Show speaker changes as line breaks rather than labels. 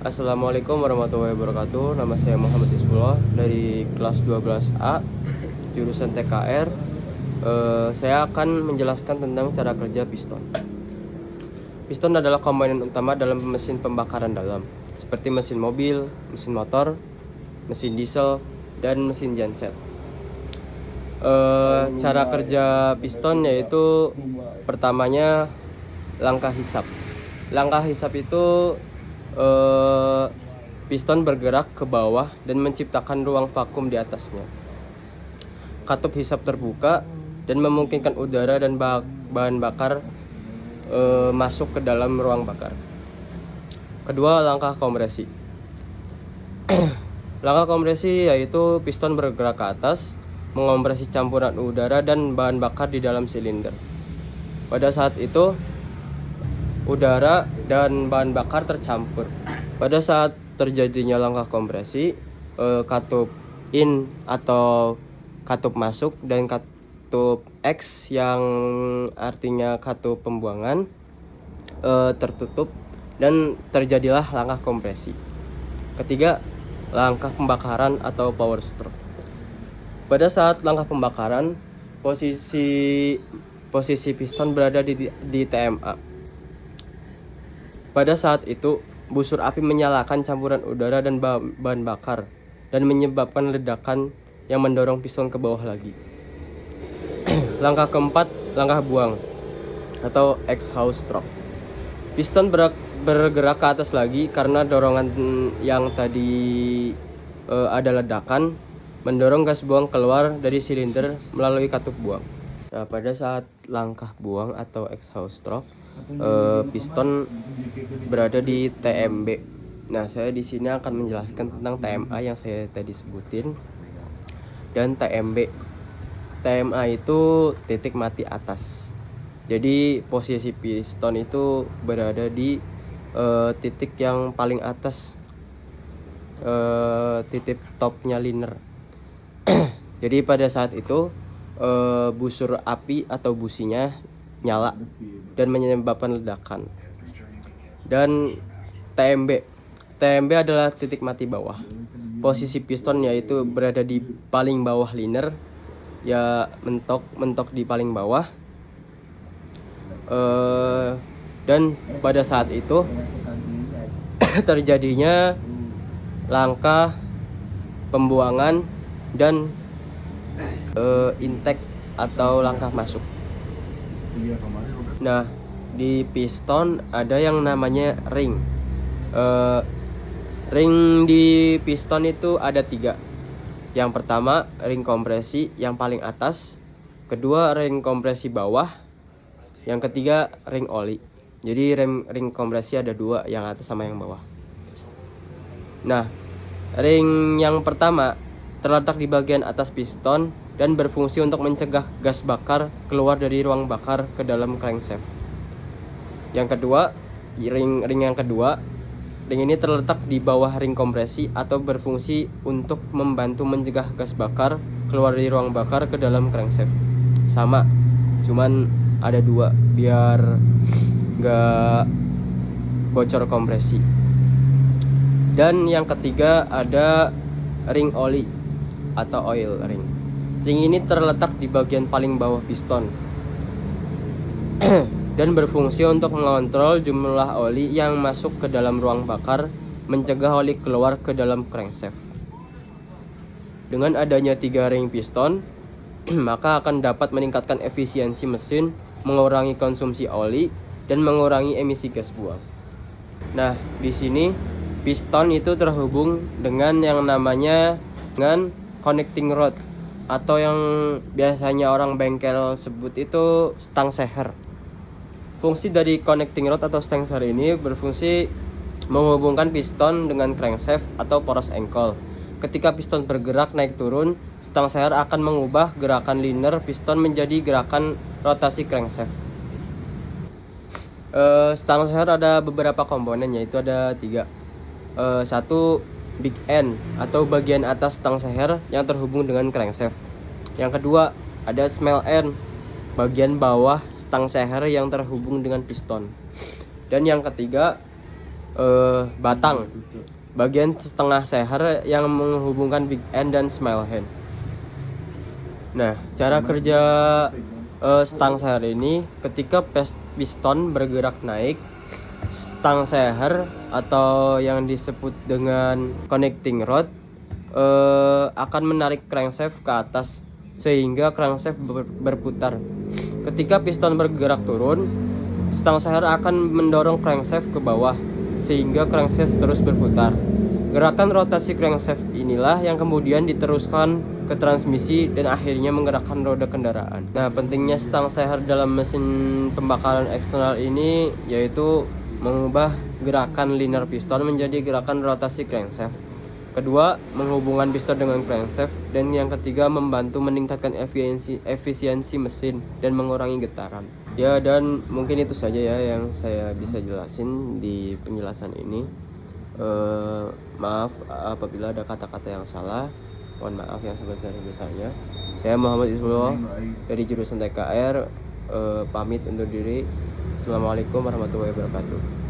Assalamualaikum warahmatullahi wabarakatuh. Nama saya Muhammad Isbullah dari kelas 12A jurusan TKR. Saya akan menjelaskan tentang cara kerja piston. Piston adalah komponen utama dalam mesin pembakaran dalam, seperti mesin mobil, mesin motor, mesin diesel, dan mesin genset. Cara kerja piston yaitu pertamanya langkah hisap. Langkah hisap itu piston bergerak ke bawah dan menciptakan ruang vakum di atasnya. Katup hisap terbuka dan memungkinkan udara dan bahan bakar masuk ke dalam ruang bakar. Kedua, langkah kompresi. Langkah kompresi yaitu piston bergerak ke atas, mengompresi campuran udara dan bahan bakar di dalam silinder. Pada saat itu udara dan bahan bakar tercampur. Pada saat terjadinya langkah kompresi, katup in atau katup masuk dan katup X yang artinya katup pembuangan tertutup dan terjadilah langkah kompresi. Ketiga, langkah pembakaran atau power stroke. Pada saat langkah pembakaran, posisi piston berada di TMA. Pada saat itu, busur api menyalakan campuran udara dan bahan bakar dan menyebabkan ledakan yang mendorong piston ke bawah lagi. Langkah keempat, langkah buang atau exhaust stroke. Piston bergerak ke atas lagi karena dorongan yang tadi ada ledakan mendorong gas buang keluar dari silinder melalui katup buang. Nah, pada saat langkah buang atau exhaust stroke, piston berada di TMB. Nah, saya di sini akan menjelaskan tentang TMA yang saya tadi sebutin dan TMB. TMA itu titik mati atas. Jadi posisi piston itu berada di titik yang paling atas, titik topnya liner. Jadi pada saat itu busur api atau businya nyala dan menyebabkan ledakan. Dan TMB adalah titik mati bawah. Posisi piston yaitu berada di paling bawah liner, ya mentok di paling bawah. Dan pada saat itu terjadinya langkah pembuangan dan intake atau langkah masuk. Nah, di piston ada yang namanya ring. Ring di piston itu ada 3. Yang pertama, ring kompresi yang paling atas. Kedua, ring kompresi bawah. Yang ketiga, ring oli. Jadi ring kompresi ada 2, yang atas sama yang bawah. Nah, ring yang pertama terletak di bagian atas piston dan berfungsi untuk mencegah gas bakar keluar dari ruang bakar ke dalam crankshaft. Yang kedua, ring yang kedua, ring ini terletak di bawah ring kompresi atau berfungsi untuk membantu mencegah gas bakar keluar dari ruang bakar ke dalam crankshaft. Sama, cuman ada 2 biar gak bocor kompresi. Dan yang ketiga ada ring oli atau oil ring. Ring ini terletak di bagian paling bawah piston dan berfungsi untuk mengontrol jumlah oli yang masuk ke dalam ruang bakar, mencegah oli keluar ke dalam crankshaft. Dengan adanya 3 ring piston, maka akan dapat meningkatkan efisiensi mesin, mengurangi konsumsi oli, dan mengurangi emisi gas buang. Nah, di sini piston itu terhubung dengan yang namanya dengan connecting rod atau yang biasanya orang bengkel sebut itu stang seher. Fungsi dari connecting rod atau stang seher ini berfungsi menghubungkan piston dengan crankshaft atau poros engkol. Ketika piston bergerak naik turun, stang seher akan mengubah gerakan liner piston menjadi gerakan rotasi crankshaft. Stang seher ada beberapa komponen, yaitu ada 3. Satu, big end atau bagian atas stang seher yang terhubung dengan crankshaft. Yang kedua, ada small end, bagian bawah stang seher yang terhubung dengan piston. Dan yang ketiga, batang bagian setengah seher yang menghubungkan big end dan small hand. Nah, cara kerja stang seher ini, ketika piston bergerak naik, stang seher atau yang disebut dengan connecting rod akan menarik crankshaft ke atas sehingga crankshaft berputar. Ketika piston bergerak turun, stang seher akan mendorong crankshaft ke bawah sehingga crankshaft terus berputar. Gerakan rotasi crankshaft inilah yang kemudian diteruskan ke transmisi dan akhirnya menggerakkan roda kendaraan. Nah, pentingnya stang seher dalam mesin pembakaran eksternal ini yaitu mengubah gerakan linear piston menjadi gerakan rotasi crankshaft. Kedua, menghubungkan piston dengan crankshaft, dan yang ketiga membantu meningkatkan efisiensi mesin dan mengurangi getaran. Ya, dan mungkin itu saja ya yang saya bisa jelasin di penjelasan ini. Maaf apabila ada kata-kata yang salah. Mohon maaf yang sebesar-besarnya. Saya Muhammad Ismullah dari jurusan TKR pamit undur diri. Assalamualaikum warahmatullahi wabarakatuh.